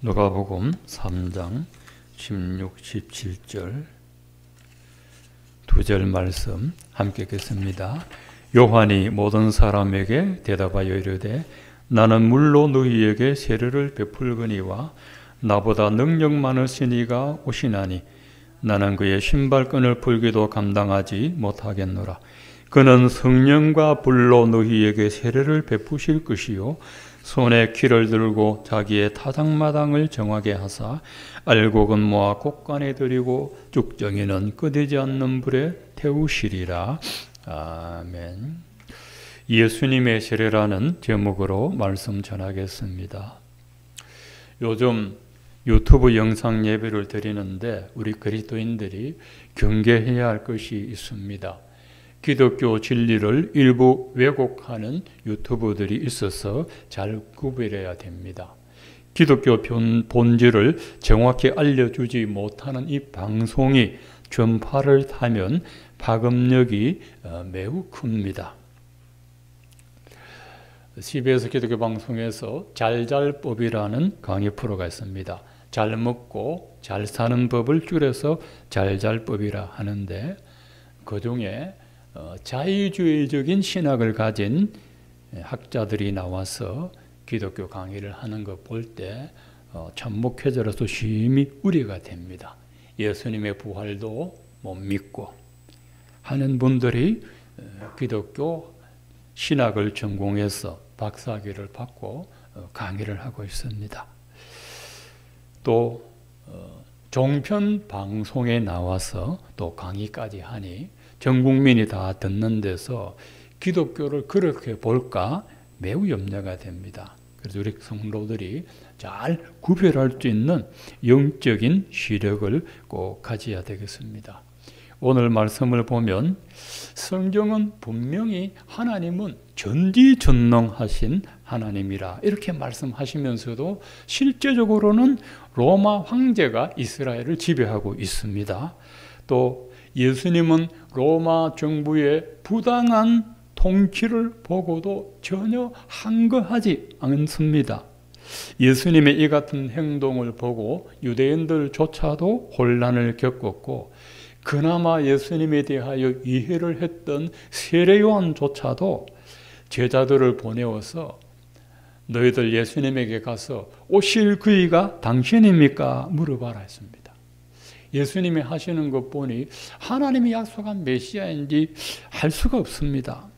누가복음 3장 16, 17절 두 절 말씀 함께 읽겠습니다. 요한이 모든 사람에게 대답하여 이르되 나는 물로 너희에게 세례를 베풀거니와 나보다 능력 많으신 이가 오시나니 나는 그의 신발끈을 풀기도 감당하지 못하겠노라. 그는 성령과 불로 너희에게 세례를 베푸실 것이요 손에 키를 들고 자기의 타작마당을 정하게 하사 알곡은 모아 곡간에 들이고 쭉정이는 끄지지 않는 불에 태우시리라. 아멘. 예수님의 세례라는 제목으로 말씀 전하겠습니다. 요즘 유튜브 영상 예배를 드리는데 우리 그리스도인들이 경계해야 할 것이 있습니다. 기독교 진리를 일부 왜곡하는 유튜브들이 있어서 잘 구별해야 됩니다. 기독교 본질을 정확히 알려주지 못하는 이 방송이 전파를 타면 파급력이 매우 큽니다. CBS 기독교 방송에서 잘잘법이라는 강의 프로가 있습니다. 잘 먹고 잘 사는 법을 줄여서 잘잘법이라 하는데 그 중에 자유주의적인 신학을 가진 학자들이 나와서 기독교 강의를 하는 거 볼 때 참목회자로서 심히 우려가 됩니다. 예수님의 부활도 못 믿고 하는 분들이 기독교 신학을 전공해서 박사학위를 받고 강의를 하고 있습니다. 또 종편 방송에 나와서 또 강의까지 하니 전 국민이 다 듣는 데서 기독교를 그렇게 볼까 매우 염려가 됩니다. 그래서 우리 성도들이 잘 구별할 수 있는 영적인 시력을 꼭 가져야 되겠습니다. 오늘 말씀을 보면 성경은 분명히 하나님은 전지전능하신 하나님이라 이렇게 말씀하시면서도 실제적으로는 로마 황제가 이스라엘을 지배하고 있습니다. 또 예수님은 로마 정부의 부당한 통치를 보고도 전혀 항거하지 않습니다. 예수님의 이 같은 행동을 보고 유대인들조차도 혼란을 겪었고 그나마 예수님에 대하여 이해를 했던 세례 요한조차도 제자들을 보내어서 너희들 예수님에게 가서 오실 그이가 당신입니까? 물어봐라 했습니다. 예수님이 하시는 것 보니 하나님이 약속한 메시아인지 알 수가 없습니다.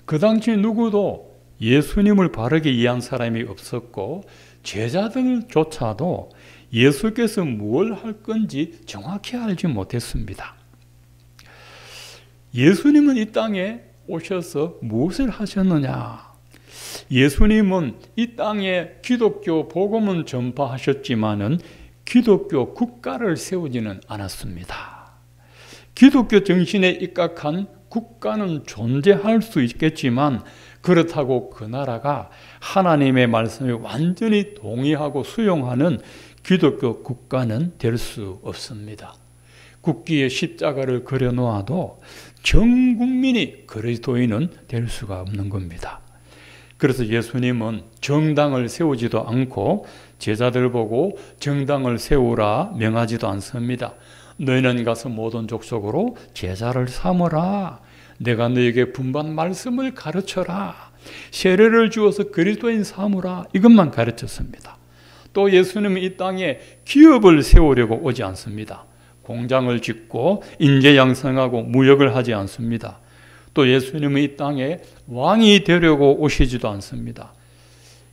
그 당시 누구도 예수님을 바르게 이해한 사람이 없었고 제자들조차도 예수께서 뭘 할 건지 정확히 알지 못했습니다. 예수님은 이 땅에 오셔서 무엇을 하셨느냐? 예수님은 이 땅에 기독교 복음은 전파하셨지만은 기독교 국가를 세우지는 않았습니다. 기독교 정신에 입각한 국가는 존재할 수 있겠지만 그렇다고 그 나라가 하나님의 말씀에 완전히 동의하고 수용하는 기독교 국가는 될 수 없습니다. 국기에 십자가를 그려놓아도 전 국민이 그리스도인은 될 수가 없는 겁니다. 그래서 예수님은 정당을 세우지도 않고 제자들 보고 정당을 세우라 명하지도 않습니다. 너희는 가서 모든 족속으로 제자를 삼으라. 내가 너에게 분반 말씀을 가르쳐라. 세례를 주어서 그리스도인 삼으라. 이것만 가르쳤습니다. 또 예수님은 이 땅에 기업을 세우려고 오지 않습니다. 공장을 짓고 인재 양성하고 무역을 하지 않습니다. 또 예수님은 이 땅에 왕이 되려고 오시지도 않습니다.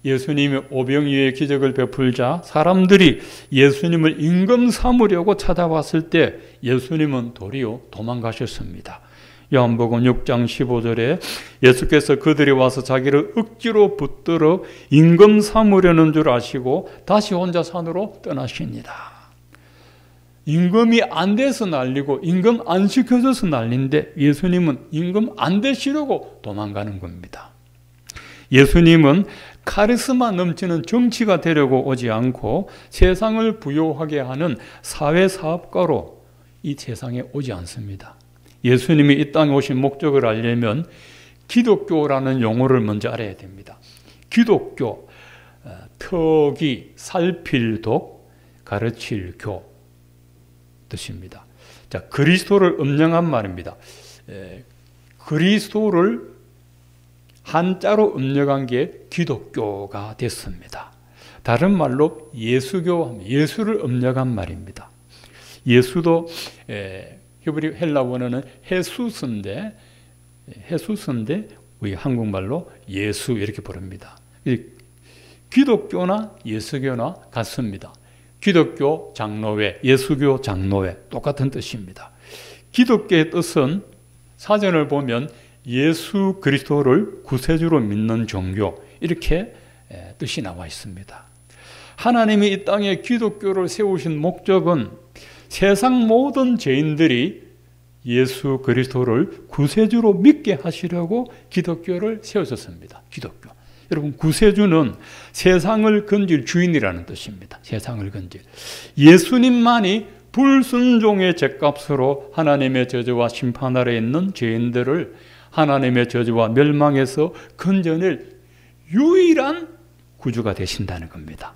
예수님이 오병이어의 기적을 베풀자 사람들이 예수님을 임금 삼으려고 찾아왔을 때 예수님은 도리어 도망가셨습니다. 요한복음 6장 15절에 예수께서 그들이 와서 자기를 억지로 붙들어 임금 삼으려는 줄 아시고 다시 혼자 산으로 떠나십니다. 임금이 안 돼서 난리고 임금 안 시켜줘서 난리인데 예수님은 임금 안 되시려고 도망가는 겁니다. 예수님은 카리스마 넘치는 정치가 되려고 오지 않고 세상을 부유하게 하는 사회사업가로 이 세상에 오지 않습니다. 예수님이 이 땅에 오신 목적을 알려면 기독교라는 용어를 먼저 알아야 됩니다. 기독교, 특이, 살필 독, 가르칠 교 뜻입니다. 자, 그리스도를 음영한 말입니다. 그리스도를 한자로 음력한 게 기독교가 됐습니다. 다른 말로 예수교, 예수를 음력한 말입니다. 예수도 히브리 헬라 원어는 헤수스인데 우리 한국말로 예수 이렇게 부릅니다. 기독교나 예수교나 같습니다. 기독교 장로회, 예수교 장로회 똑같은 뜻입니다. 기독교의 뜻은 사전을 보면 예수 그리스도를 구세주로 믿는 종교 이렇게 뜻이 나와 있습니다. 하나님이 이 땅에 기독교를 세우신 목적은 세상 모든 죄인들이 예수 그리스도를 구세주로 믿게 하시려고 기독교를 세우셨습니다. 기독교. 여러분, 구세주는 세상을 건질 주인이라는 뜻입니다. 세상을 건질. 예수님만이 불순종의 죗값으로 하나님의 저주와 심판 아래 있는 죄인들을 하나님의 저주와 멸망에서 건져낼 유일한 구주가 되신다는 겁니다.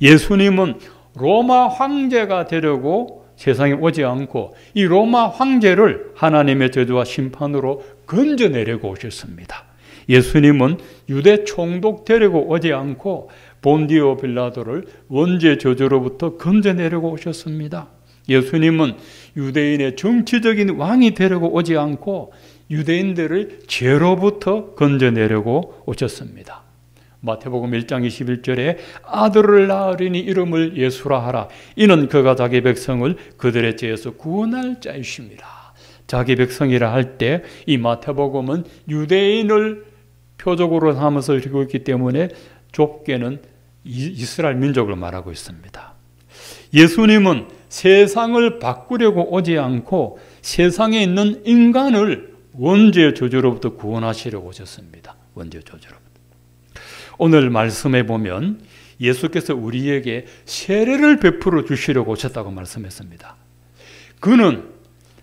예수님은 로마 황제가 되려고 세상에 오지 않고 이 로마 황제를 하나님의 저주와 심판으로 건져내려고 오셨습니다. 예수님은 유대 총독 되려고 오지 않고 본디오 빌라도를 원죄 저주로부터 건져내려고 오셨습니다. 예수님은 유대인의 정치적인 왕이 되려고 오지 않고 유대인들을 죄로부터 건져내려고 오셨습니다. 마태복음 1장 21절에 아들을 낳으리니 이름을 예수라 하라. 이는 그가 자기 백성을 그들의 죄에서 구원할 자이십니다. 자기 백성이라 할 때 이 마태복음은 유대인을 표적으로 삼아서 읽고 있기 때문에 좁게는 이스라엘 민족을 말하고 있습니다. 예수님은 세상을 바꾸려고 오지 않고 세상에 있는 인간을 원죄 저주로부터 구원하시려고 오셨습니다. 원죄 저주로부터. 오늘 말씀에 보면 예수께서 우리에게 세례를 베풀어 주시려고 오셨다고 말씀했습니다. 그는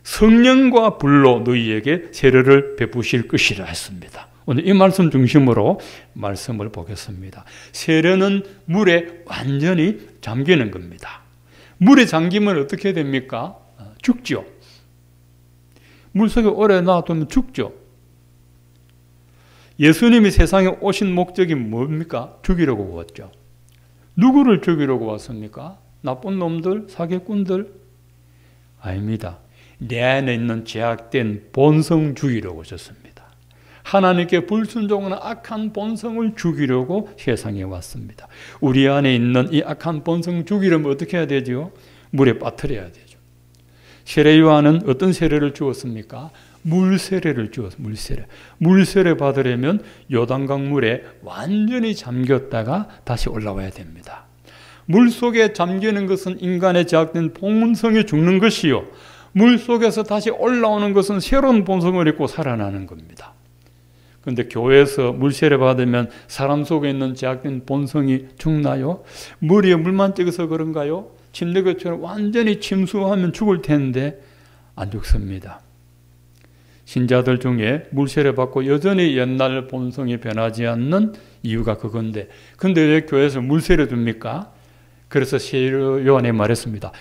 성령과 불로 너희에게 세례를 베푸실 것이라 했습니다. 오늘 이 말씀 중심으로 말씀을 보겠습니다. 세례는 물에 완전히 잠기는 겁니다. 물에 잠기면 어떻게 됩니까? 죽죠. 물속에 오래 놔두면 죽죠. 예수님이 세상에 오신 목적이 뭡니까? 죽이려고 왔죠. 누구를 죽이려고 왔습니까? 나쁜 놈들, 사기꾼들? 아닙니다. 내 안에 있는 제약된 본성 죽이려고 오셨습니다. 하나님께 불순종하는 악한 본성을 죽이려고 세상에 왔습니다. 우리 안에 있는 이 악한 본성 죽이려면 어떻게 해야 되죠? 물에 빠뜨려야 되죠. 세례 요한은 어떤 세례를 주었습니까? 물세례를 주었습니다. 물세례. 물세례 받으려면 요단강 물에 완전히 잠겼다가 다시 올라와야 됩니다. 물속에 잠기는 것은 인간의 제약된 본성이 죽는 것이요, 물속에서 다시 올라오는 것은 새로운 본성을 입고 살아나는 겁니다. 그런데 교회에서 물세례 받으면 사람 속에 있는 제약된 본성이 죽나요? 머리에 물만 찍어서 그런가요? 침대교처럼 완전히 침수하면 죽을 텐데 안 죽습니다. 신자들 중에 물세례 받고 여전히 옛날 본성이 변하지 않는 이유가 그건데, 근데 왜 교회에서 물세례 줍니까? 그래서 세례 요한이 말했습니다.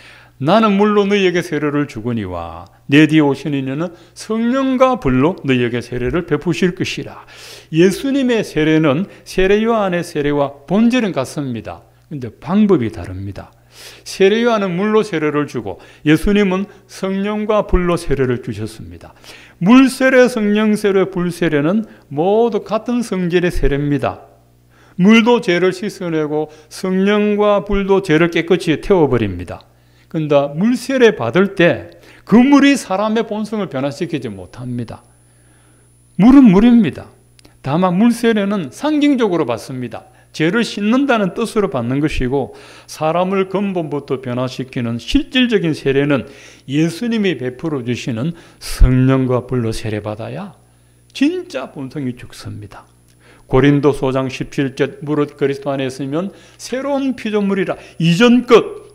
나는 물로 너희에게 세례를 주거니와 내 뒤에 오신 이는 성령과 불로 너희에게 세례를 베푸실 것이라. 예수님의 세례는 세례 요한의 세례와 본질은 같습니다. 그런데 방법이 다릅니다. 세례 요한은 물로 세례를 주고 예수님은 성령과 불로 세례를 주셨습니다. 물세례, 성령세례, 불세례는 모두 같은 성질의 세례입니다. 물도 죄를 씻어내고 성령과 불도 죄를 깨끗이 태워버립니다. 그런데 물세례 받을 때 그 물이 사람의 본성을 변화시키지 못합니다. 물은 물입니다. 다만 물세례는 상징적으로 받습니다. 죄를 씻는다는 뜻으로 받는 것이고, 사람을 근본부터 변화시키는 실질적인 세례는 예수님이 베풀어 주시는 성령과 불로 세례받아야 진짜 본성이 죽습니다. 고린도서 5장 17절 무릇 그리스도 안에 있으면 새로운 피조물이라.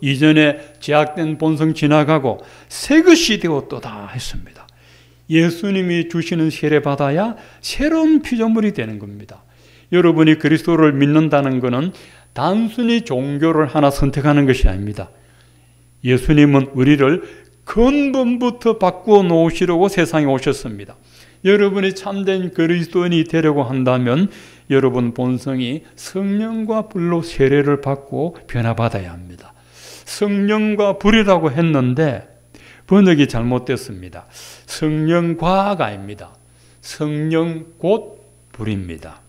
이전에 제약된 본성 지나가고 새 것이 되었도다 했습니다. 예수님이 주시는 세례 받아야 새로운 피조물이 되는 겁니다. 여러분이 그리스도를 믿는다는 것은 단순히 종교를 하나 선택하는 것이 아닙니다. 예수님은 우리를 근본부터 바꾸어 놓으시려고 세상에 오셨습니다. 여러분이 참된 그리스도인이 되려고 한다면 여러분 본성이 성령과 불로 세례를 받고 변화받아야 합니다. 성령과 불이라고 했는데 번역이 잘못됐습니다. 성령과가 아닙니다. 성령 곧 불입니다.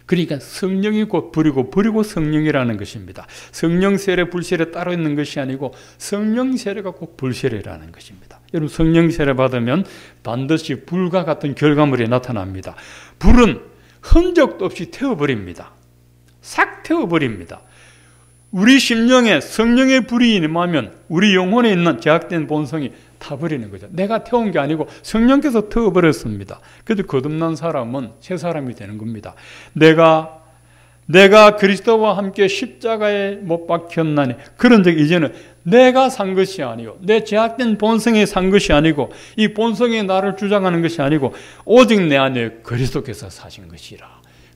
그러니까 성령이 곧 불이고 불이 곧 성령이라는 것입니다. 성령 세례, 불 세례 따로 있는 것이 아니고 성령 세례가 곧 불 세례라는 것입니다. 여러분 성령 세례 받으면 반드시 불과 같은 결과물이 나타납니다. 불은 흔적도 없이 태워버립니다. 싹 태워버립니다. 우리 심령에 성령의 불이 임하면 우리 영혼에 있는 제약된 본성이 타버리는 거죠. 내가 태운 게 아니고 성령께서 태워버렸습니다. 그래도 거듭난 사람은 새 사람이 되는 겁니다. 내가 그리스도와 함께 십자가에 못 박혔나니 그런 적 이제는 내가 산 것이 아니요 내 제약된 본성에 산 것이 아니고 이 본성이 나를 주장하는 것이 아니고 오직 내 안에 그리스도께서 사신 것이라.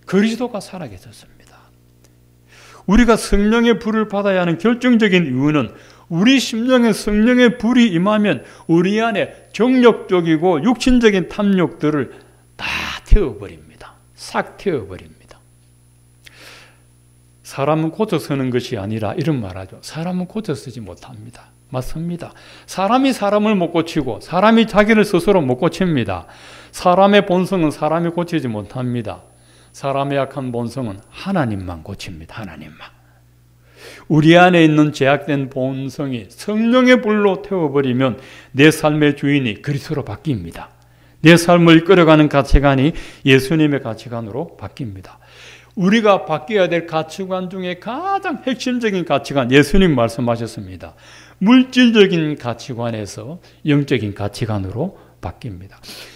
그리스도가 살아계셨습니다. 우리가 성령의 불을 받아야 하는 결정적인 이유는 우리 심령에 성령의 불이 임하면 우리 안에 정력적이고 육신적인 탐욕들을 다 태워버립니다. 싹 태워버립니다. 사람은 고쳐 쓰는 것이 아니라 이런 말하죠. 사람은 고쳐 쓰지 못합니다. 맞습니다. 사람이 사람을 못 고치고 사람이 자기를 스스로 못 고칩니다. 사람의 본성은 사람이 고치지 못합니다. 사람의 약한 본성은 하나님만 고칩니다. 하나님만. 우리 안에 있는 제약된 본성이 성령의 불로 태워버리면 내 삶의 주인이 그리스도로 바뀝니다. 내 삶을 이끌어가는 가치관이 예수님의 가치관으로 바뀝니다. 우리가 바뀌어야 될 가치관 중에 가장 핵심적인 가치관, 예수님 말씀하셨습니다. 물질적인 가치관에서 영적인 가치관으로 바뀝니다.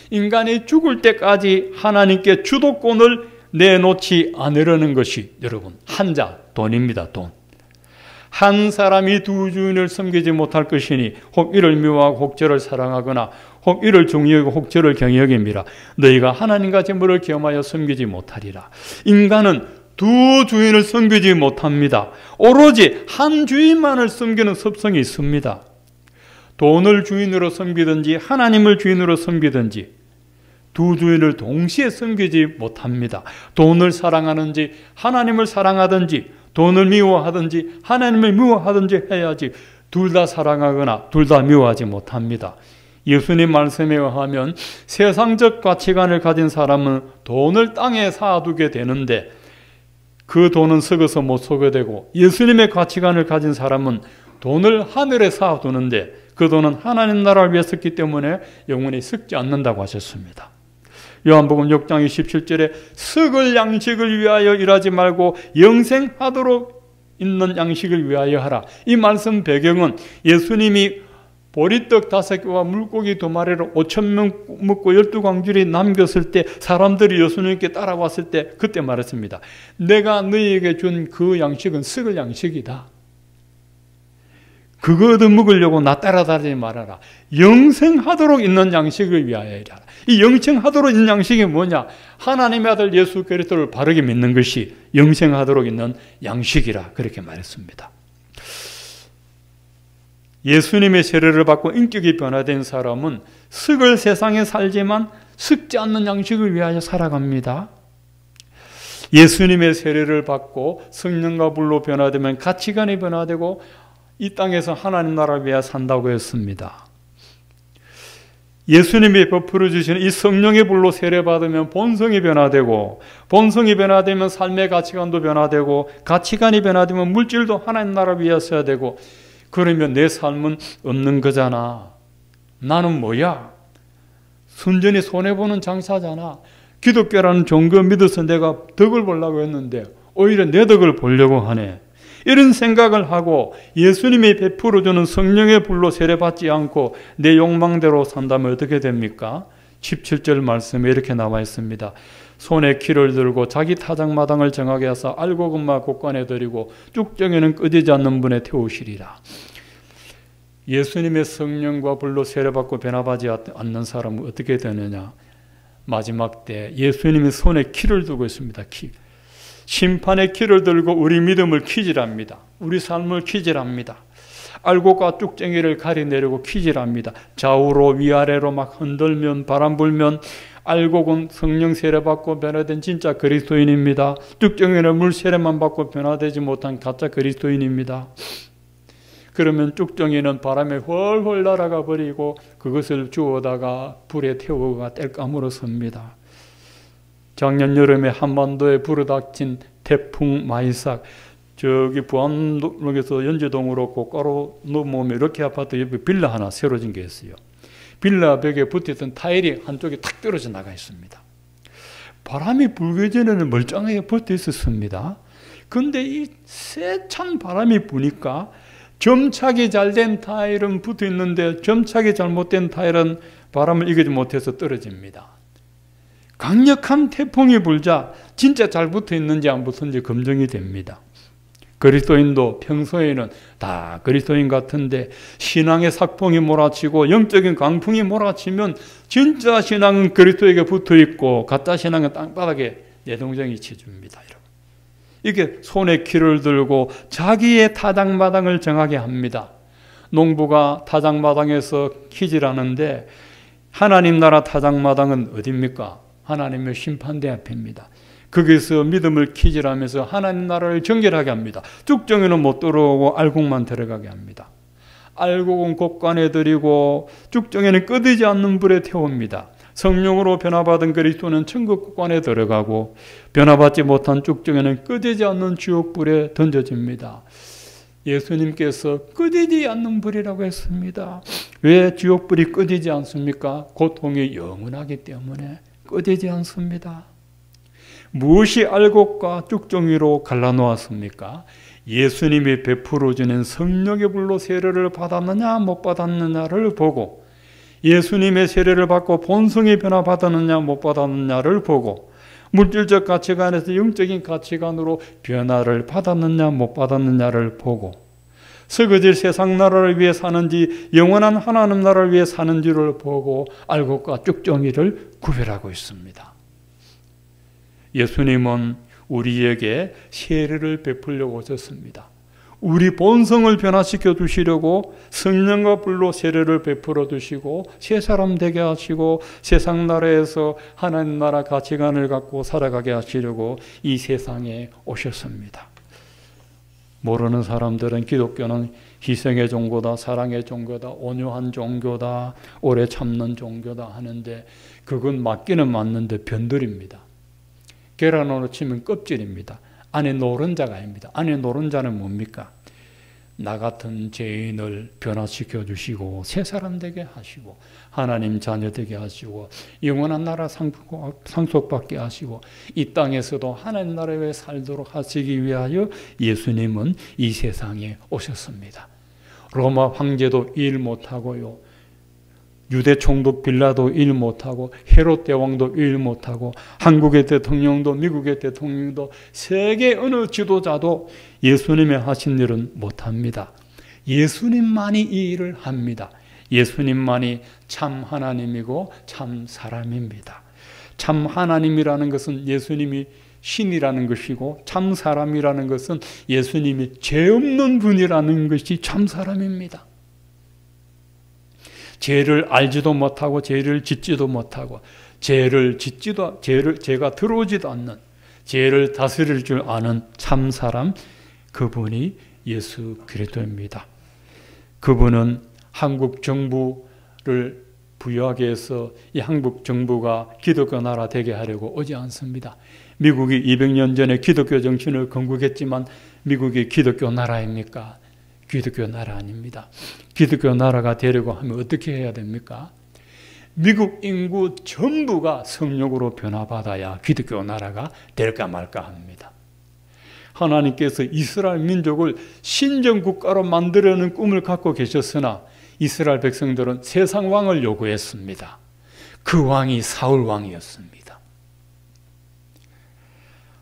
인간이 죽을 때까지 하나님께 주도권을 내놓지 않으려는 것이 여러분 한자, 돈입니다. 돈. 한 사람이 두 주인을 섬기지 못할 것이니 혹 이를 미워하고 혹 저를 사랑하거나 혹 이를 중요하고 혹 저를 경여김이라. 너희가 하나님과 재물을 겸하여 섬기지 못하리라. 인간은 두 주인을 섬기지 못합니다. 오로지 한 주인만을 섬기는 습성이 있습니다. 돈을 주인으로 섬기든지 하나님을 주인으로 섬기든지 두 주인을 동시에 섬기지 못합니다. 돈을 사랑하는지 하나님을 사랑하든지 돈을 미워하든지 하나님을 미워하든지 해야지 둘 다 사랑하거나 둘 다 미워하지 못합니다. 예수님 말씀에 의하면 세상적 가치관을 가진 사람은 돈을 땅에 쌓아두게 되는데 그 돈은 썩어서 못 썩게 되고 예수님의 가치관을 가진 사람은 돈을 하늘에 쌓아두는데 그 돈은 하나님 나라를 위해 썼기 때문에 영원히 썩지 않는다고 하셨습니다. 요한복음 6장 27절에 썩을 양식을 위하여 일하지 말고 영생하도록 있는 양식을 위하여 하라. 이 말씀 배경은 예수님이 보리떡 5개와 물고기 2마리를 5,000명 먹고 12광줄이 남겼을 때 사람들이 예수님께 따라왔을 때 그때 말했습니다. 내가 너희에게 준 그 양식은 썩을 양식이다. 그거 얻어먹으려고 나 따라다니지 말아라. 영생하도록 있는 양식을 위하여 일하라. 이 영생하도록 있는 양식이 뭐냐? 하나님의 아들 예수 그리스도를 바르게 믿는 것이 영생하도록 있는 양식이라 그렇게 말했습니다. 예수님의 세례를 받고 인격이 변화된 사람은 썩을 세상에 살지만 썩지 않는 양식을 위하여 살아갑니다. 예수님의 세례를 받고 성령과 불로 변화되면 가치관이 변화되고 이 땅에서 하나님 나라를 위해 산다고 했습니다. 예수님이 베풀어 주시는 이 성령의 불로 세례받으면 본성이 변화되고 본성이 변화되면 삶의 가치관도 변화되고 가치관이 변화되면 물질도 하나님 나라를 위해 써야 되고 그러면 내 삶은 없는 거잖아. 나는 뭐야? 순전히 손해보는 장사잖아. 기독교라는 종교 믿어서 내가 덕을 보려고 했는데 오히려 내 덕을 보려고 하네. 이런 생각을 하고 예수님이 베풀어주는 성령의 불로 세례받지 않고 내 욕망대로 산다면 어떻게 됩니까? 17절 말씀에 이렇게 나와 있습니다. 손에 키를 들고 자기 타작마당을 정하게 하사 알곡은마 곳간에 들이고 쭉정이는 끄지지 않는 분에 태우시리라. 예수님의 성령과 불로 세례받고 변화받지 않는 사람은 어떻게 되느냐? 마지막 때 예수님이 손에 키를 두고 있습니다. 키. 심판의 키를 들고 우리 믿음을 퀴즈랍니다. 우리 삶을 퀴즈랍니다. 알곡과 쭉정이를 가리내리고 퀴즈랍니다. 좌우로 위아래로 막 흔들면 바람 불면 알곡은 성령 세례 받고 변화된 진짜 그리스도인입니다. 쭉정이는 물 세례만 받고 변화되지 못한 가짜 그리스도인입니다. 그러면 쭉정이는 바람에 훨훨 날아가 버리고 그것을 주워다가 불에 태우고 뗄감으로 섭니다. 작년 여름에 한반도에 불어닥친 태풍 마이삭, 저기 부안동에서 연제동으로 고가로 넘어오면 이렇게 아파트 옆에 빌라 하나 새로 진 게 있어요. 빌라 벽에 붙어있던 타일이 한쪽에 탁 떨어져 나가 있습니다. 바람이 불기 전에는 멀쩡하게 붙어 있었습니다. 그런데 이 세찬 바람이 부니까 점착이 잘된 타일은 붙어 있는데 점착이 잘못된 타일은 바람을 이기지 못해서 떨어집니다. 강력한 태풍이 불자 진짜 잘 붙어 있는지 안 붙었는지 검증이 됩니다. 그리스도인도 평소에는 다 그리스도인 같은데 신앙의 삭풍이 몰아치고 영적인 강풍이 몰아치면 진짜 신앙은 그리스도에게 붙어 있고 가짜 신앙은 땅바닥에 내동댕이 쳐줍니다. 이게 손에 키를 들고 자기의 타작마당을 정하게 합니다. 농부가 타작마당에서 키질 하는데 하나님 나라 타작마당은 어디입니까? 하나님의 심판대 앞입니다. 거기서 믿음을 키질하면서 하나님 나라를 정결하게 합니다. 쭉정이는 못 들어오고 알곡만 들어가게 합니다. 알곡은 곡간에 들이고 쭉정이는 끄지지 않는 불에 태웁니다. 성령으로 변화받은 그리스도는 천국 국관에 들어가고 변화받지 못한 쭉정이는 끄지지 않는 지옥불에 던져집니다. 예수님께서 끄지지 않는 불이라고 했습니다. 왜 지옥불이 끄지지 않습니까? 고통이 영원하기 때문에 끄지지 않습니다. 무엇이 알곡과 쭉정이로 갈라놓았습니까? 예수님이 베풀어주는 성령의 불로 세례를 받았느냐 못 받았느냐를 보고 예수님의 세례를 받고 본성이 변화받았느냐 못 받았느냐를 보고 물질적 가치관에서 영적인 가치관으로 변화를 받았느냐 못 받았느냐를 보고 설거질 세상 나라를 위해 사는지 영원한 하나님 나라를 위해 사는지를 보고 알곡과 쭉정이를 구별하고 있습니다. 예수님은 우리에게 세례를 베풀려고 오셨습니다. 우리 본성을 변화시켜 주시려고 성령과 불로 세례를 베풀어 주시고 새 사람 되게 하시고 세상 나라에서 하나님 나라 가치관을 갖고 살아가게 하시려고 이 세상에 오셨습니다. 모르는 사람들은 기독교는 희생의 종교다, 사랑의 종교다, 온유한 종교다, 오래 참는 종교다 하는데 그건 맞기는 맞는데 변들입니다. 계란으로 치면 껍질입니다. 안에 노른자가 아닙니다. 안에 노른자는 뭡니까? 나 같은 죄인을 변화시켜 주시고 새 사람 되게 하시고 하나님 자녀 되게 하시고 영원한 나라 상속받게 하시고 이 땅에서도 하나님 나라에 살도록 하시기 위하여 예수님은 이 세상에 오셨습니다. 로마 황제도 일 못하고요. 유대 총독 빌라도 일 못하고 헤롯 대왕도 일 못하고 한국의 대통령도 미국의 대통령도 세계 어느 지도자도 예수님의 하신 일은 못합니다. 예수님만이 이 일을 합니다. 예수님만이 참 하나님이고 참 사람입니다. 참 하나님이라는 것은 예수님이 신이라는 것이고 참 사람이라는 것은 예수님이 죄 없는 분이라는 것이 참 사람입니다. 죄를 알지도 못하고 죄를 짓지도 못하고 죄가 들어오지도 않는 죄를 다스릴 줄 아는 참 사람 그분이 예수 그리스도입니다. 그분은 한국 정부를 부유하게 해서 이 한국 정부가 기독교 나라 되게 하려고 오지 않습니다. 미국이 200년 전에 기독교 정신을 건국했지만 미국이 기독교 나라입니까? 기독교 나라 아닙니다. 기독교 나라가 되려고 하면 어떻게 해야 됩니까? 미국 인구 전부가 성령으로 변화받아야 기독교 나라가 될까 말까 합니다. 하나님께서 이스라엘 민족을 신정국가로 만들려는 꿈을 갖고 계셨으나 이스라엘 백성들은 세상 왕을 요구했습니다. 그 왕이 사울 왕이었습니다.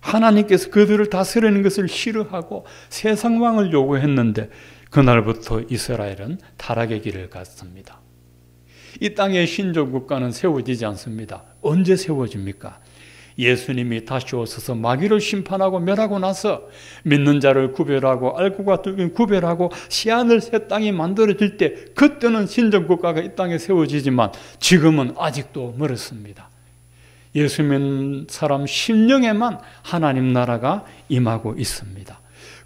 하나님께서 그들을 다스리는 것을 싫어하고 세상 왕을 요구했는데 그날부터 이스라엘은 타락의 길을 갔습니다. 이 땅의 신정국가는 세워지지 않습니다. 언제 세워집니까? 예수님이 다시 오셔서 마귀를 심판하고 멸하고 나서 믿는 자를 구별하고 알고가 구별하고 씨앗을 새 땅이 만들어질 때 그때는 신정국가가 이 땅에 세워지지만 지금은 아직도 멀었습니다. 예수 믿는 사람 심령에만 하나님 나라가 임하고 있습니다.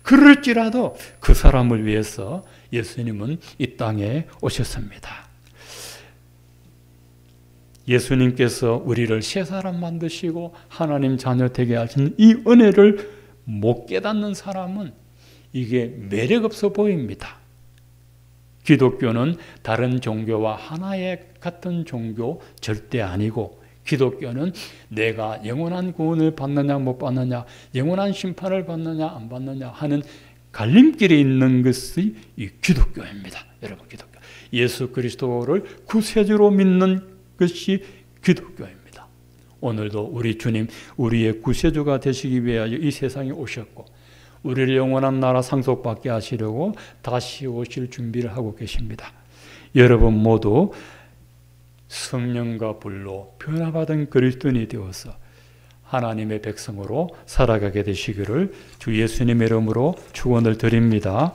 그럴지라도 그 사람을 위해서 예수님은 이 땅에 오셨습니다. 예수님께서 우리를 새 사람 만드시고 하나님 자녀 되게 하시는 이 은혜를 못 깨닫는 사람은 이게 매력 없어 보입니다. 기독교는 다른 종교와 하나의 같은 종교 절대 아니고, 기독교는 내가 영원한 구원을 받느냐 못 받느냐, 영원한 심판을 받느냐 안 받느냐 하는 갈림길에 있는 것이 이 기독교입니다. 여러분, 기독교. 예수 그리스도를 구세주로 믿는 것이 기독교입니다. 오늘도 우리 주님, 우리의 구세주가 되시기 위하여 이 세상에 오셨고 우리를 영원한 나라 상속받게 하시려고 다시 오실 준비를 하고 계십니다. 여러분 모두 성령과 불로 변화받은 그리스도인이 되어서 하나님의 백성으로 살아가게 되시기를 주 예수님의 이름으로 축원을 드립니다.